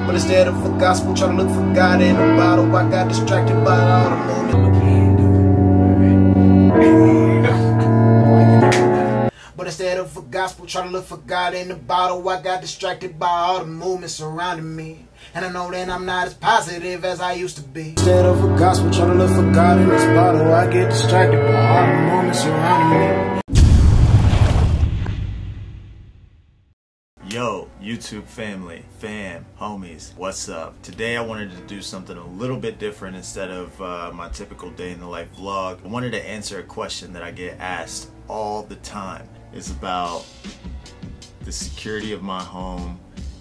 But instead of a gospel, trying to look for God in a bottle, I got distracted by all the movement. But instead of a gospel, trying to look for God in the bottle, I got distracted by all the movement surrounding me. And I know that I'm not as positive as I used to be. Instead of a gospel, trying to look for God in this bottle, I get distracted by all the movement surrounding me. Yo, YouTube family, fam, homies, what's up? Today I wanted to do something a little bit different instead of my typical day in the life vlog. I wanted to answer a question that I get asked all the time. It's about the security of my home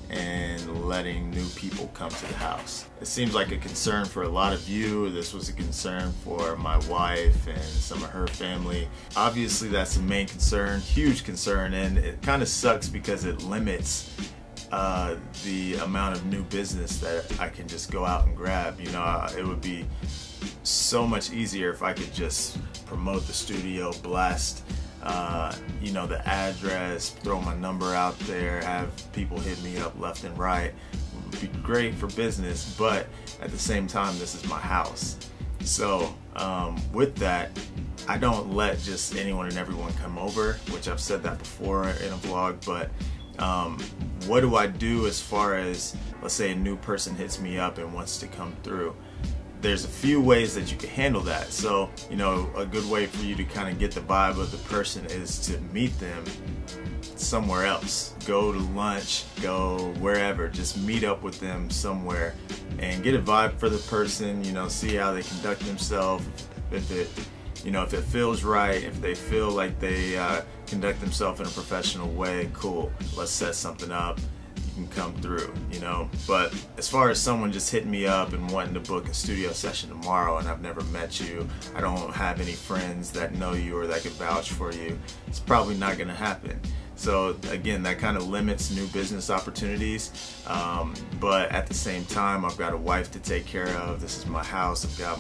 and letting new people come to the house. It seems like a concern for a lot of you. This was a concern for my wife and some of her family. Obviously that's the main concern, huge concern, and it kind of sucks because it limits the amount of new business that I can just go out and grab. You know, it would be so much easier if I could just promote the studio, blast you know, the address, throw my number out there, have people hit me up left and right. It would be great for business, but at the same time, this is my house. So with that, I don't let just anyone and everyone come over, which I've said that before in a vlog, but what do I do as far as, let's say a new person hits me up and wants to come through? There's a few ways that you can handle that. So, you know, a good way for you to kind of get the vibe of the person is to meet them somewhere else. Go to lunch, go wherever, just meet up with them somewhere and get a vibe for the person, you know, see how they conduct themselves. If it, you know, if it feels right, if they feel like they conduct themselves in a professional way, cool, let's set something up. Can come through, you know. But as far as someone just hitting me up and wanting to book a studio session tomorrow and I've never met you, I don't have any friends that know you or that could vouch for you, it's probably not going to happen. So again, that kind of limits new business opportunities, but at the same time, I've got a wife to take care of. This is my house. I've got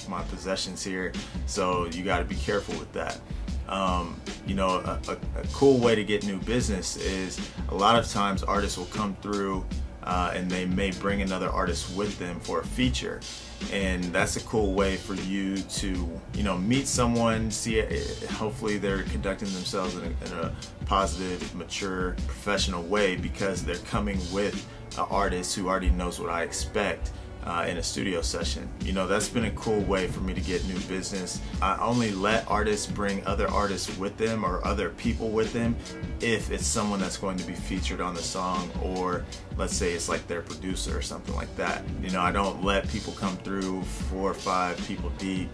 my possessions here, so you got to be careful with that. You know, a cool way to get new business is a lot of times artists will come through and they may bring another artist with them for a feature, and that's a cool way for you to, you know, meet someone, see it, hopefully they're conducting themselves in a positive, mature, professional way because they're coming with an artist who already knows what I expect in a studio session. You know, that's been a cool way for me to get new business. I only let artists bring other artists with them or other people with them if it's someone that's going to be featured on the song, or let's say it's like their producer or something like that. You know, I don't let people come through 4 or 5 people deep,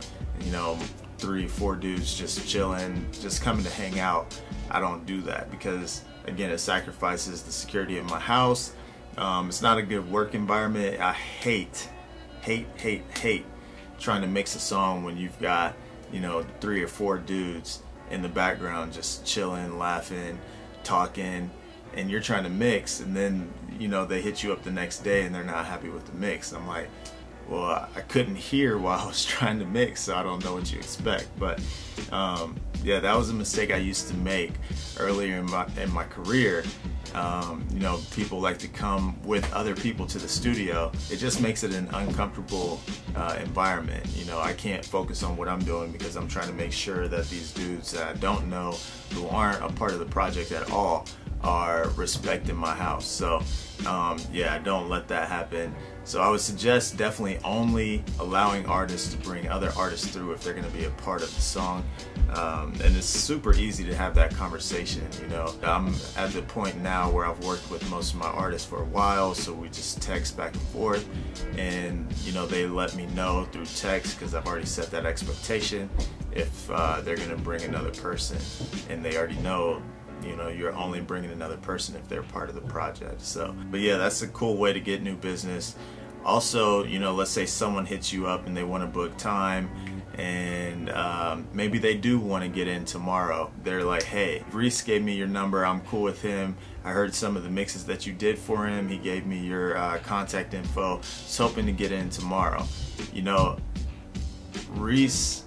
you know, 3, 4 dudes just chilling, just coming to hang out. I don't do that because, again, it sacrifices the security of my house. It's not a good work environment. I hate trying to mix a song when you've got, you know, 3 or 4 dudes in the background just chilling, laughing, talking, and you're trying to mix, and then, you know, they hit you up the next day and they're not happy with the mix. I'm like, well, I couldn't hear while I was trying to mix, so I don't know what you expect. But yeah, that was a mistake I used to make earlier in my career. You know, people like to come with other people to the studio. It just makes it an uncomfortable environment. You know, I can't focus on what I'm doing because I'm trying to make sure that these dudes that I don't know, who aren't a part of the project at all, are respecting my house. So yeah, don't let that happen. So I would suggest definitely only allowing artists to bring other artists through if they're going to be a part of the song. And it's super easy to have that conversation. You know, I'm at the point now where I've worked with most of my artists for a while, so we just text back and forth, and you know, they let me know through text because I've already set that expectation if they're going to bring another person, and they already know, you know, you're only bringing another person if they're part of the project. So, but yeah, that's a cool way to get new business. Also, you know, let's say someone hits you up and they want to book time, and maybe they do want to get in tomorrow. They're like, hey, Reese gave me your number, I'm cool with him, I heard some of the mixes that you did for him, he gave me your contact info, just hoping to get in tomorrow. You know, Reese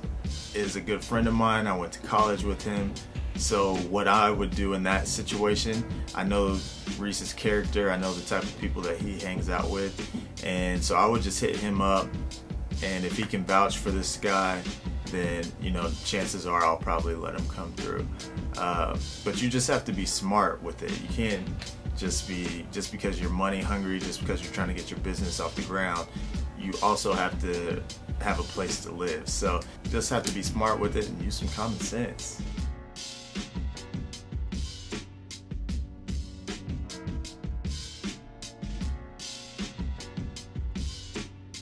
is a good friend of mine, I went to college with him, So what I would do in that situation, I know Reese's character, I know the type of people that he hangs out with, and so I would just hit him up, and if he can vouch for this guy, then, you know, chances are I'll probably let him come through. But you just have to be smart with it. You can't just because you're money hungry, just because you're trying to get your business off the ground, you also have to have a place to live. So you just have to be smart with it and use some common sense.